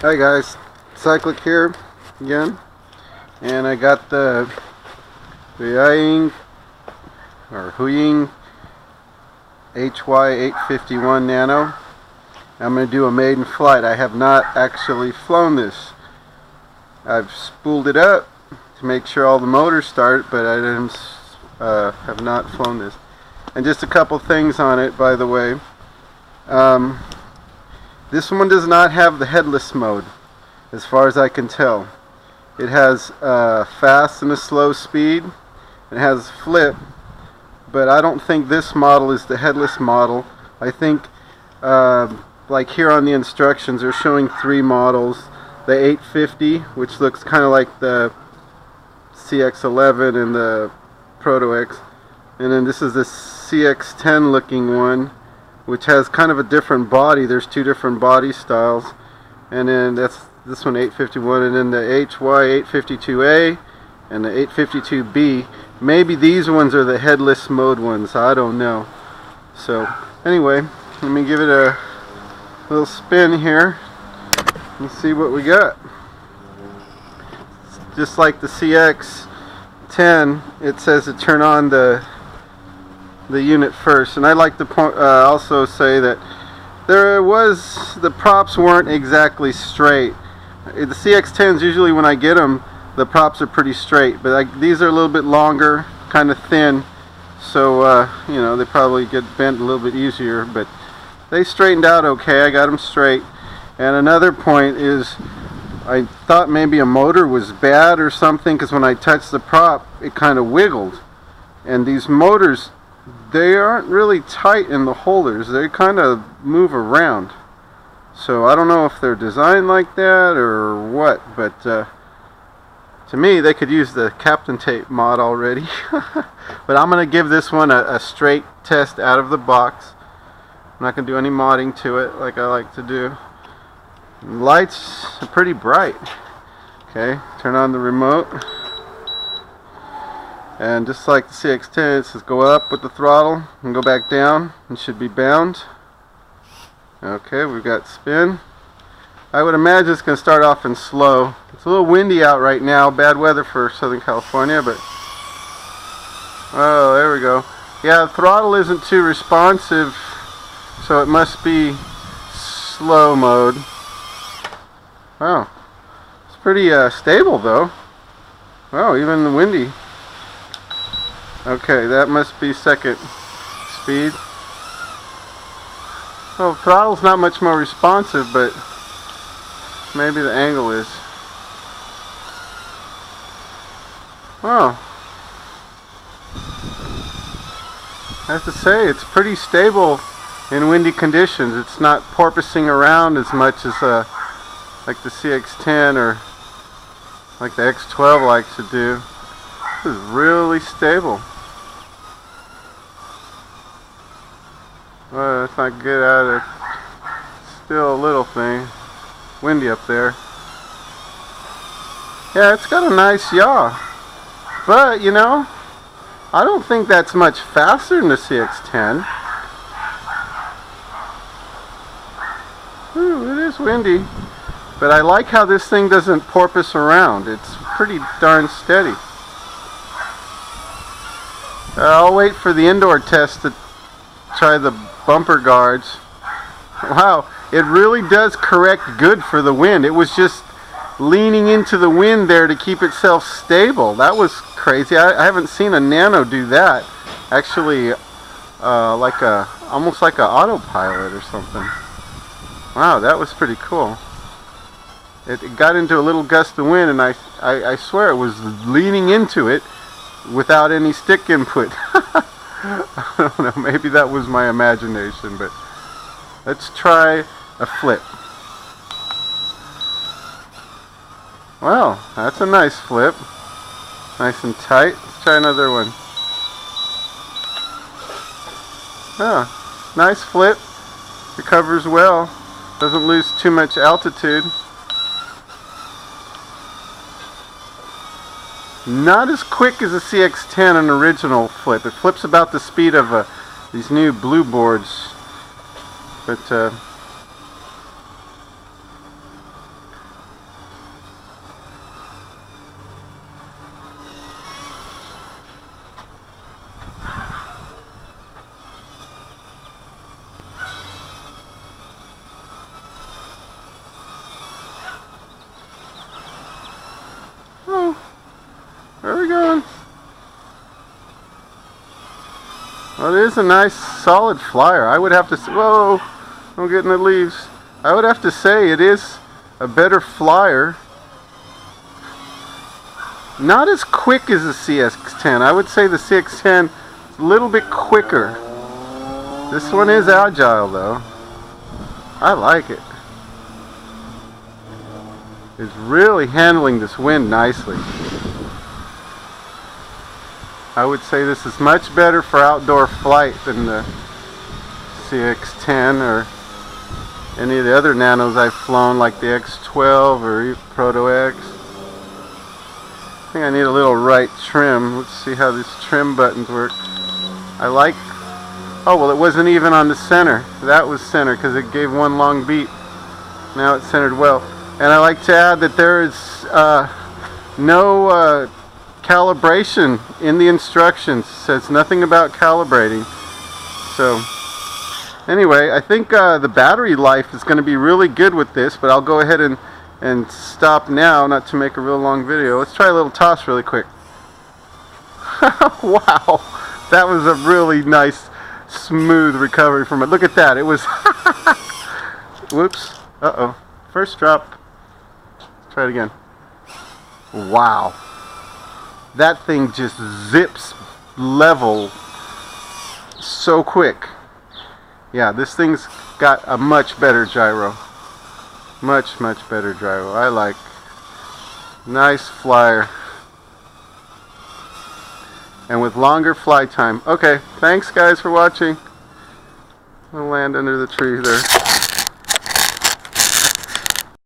Hi guys, Cyclic here again, and I got the Huiying HY851 Nano. I'm going to do a maiden flight. I have not actually flown this. I've spooled it up to make sure all the motors start, but I have not flown this. And just a couple things on it, by the way. This one does not have the headless mode, as far as I can tell. It has a fast and a slow speed. It has flip, but I don't think this model is the headless model. I think, like here on the instructions, they're showing 3 models. The 850, which looks kind of like the CX11 and the Proto X. And then this is the CX10 looking one, which has kind of a different body. There's 2 different body styles. And then that's this one, 851, and then the HY852A and the 852B. Maybe these ones are the headless mode ones. I don't know. So anyway, let me give it a little spin here and see what we got. Just like the CX10, it says to turn on the unit first. And I'd like to also say that the props weren't exactly straight. The CX10s, usually when I get them, the props are pretty straight, but these are a little bit longer, kind of thin, so you know, they probably get bent a little bit easier, but they straightened out okay. I got them straight. And another point is, I thought maybe a motor was bad or something, because when I touched the prop, it kind of wiggled. And these motors, they aren't really tight in the holders. They kind of move around. So I don't know if they're designed like that or what, but to me, they could use the Captain Tape mod already. But I'm going to give this one a straight test out of the box. I'm not going to do any modding to it like I like to do. The lights are pretty bright. Okay, turn on the remote. And just like the CX10, it says go up with the throttle and go back down. It should be bound. Okay, we've got spin. I would imagine it's going to start off in slow. It's a little windy out right now. Bad weather for Southern California, but oh, there we go. Yeah, the throttle isn't too responsive, so it must be slow mode. Wow, it's pretty stable though. Wow, even windy. Okay, that must be second speed. Well, throttle's not much more responsive, but maybe the angle is. Wow. I have to say, it's pretty stable in windy conditions. It's not porpoising around as much as like the CX10 or like the X12 likes to do. This is really stable. Well, that's not good out of still a little thing. Windy up there. Yeah, it's got a nice yaw. But, you know, I don't think that's much faster than the CX10. Ooh, it is windy. But I like how this thing doesn't porpoise around. It's pretty darn steady. I'll wait for the indoor test to try the bumper guards. Wow, it really does correct good for the wind. It was just leaning into the wind there to keep itself stable. That was crazy. I haven't seen a Nano do that. Actually, almost like an autopilot or something. Wow, that was pretty cool. It got into a little gust of wind, and I swear it was leaning into it without any stick input. I don't know, maybe that was my imagination, but let's try a flip. Well, that's a nice flip. Nice and tight. Let's try another one. Oh, nice flip. Recovers well. Doesn't lose too much altitude. Not as quick as a CX10, an original flip. It flips about the speed of these new blue boards. But Well, it is a nice solid flyer. I would have to say, whoa, I'm getting the leaves. I would have to say it is a better flyer. Not as quick as the CX10. I would say the CX10 is a little bit quicker. This one is agile though. I like it. It's really handling this wind nicely. I would say this is much better for outdoor flight than the CX10 or any of the other Nanos I've flown, like the X12 or Proto X. I think I need a little right trim. Let's see how these trim buttons work. I like, oh well, it wasn't even on the center. That was center because it gave one long beat. Now it's centered well. And I like to add that there is no calibration in the instructions. It says nothing about calibrating. So anyway, I think the battery life is going to be really good with this, but I'll go ahead and stop now, not to make a real long video. Let's try a little toss really quick. Wow, that was a really nice smooth recovery from it. Look at that. It was whoops. Uh-oh. First drop. Let's try it again. Wow. That thing just zips level so quick. Yeah, this thing's got a much better gyro. Much better gyro. I like. Nice flyer. And with longer fly time. Okay, thanks guys for watching. I'll land under the tree there.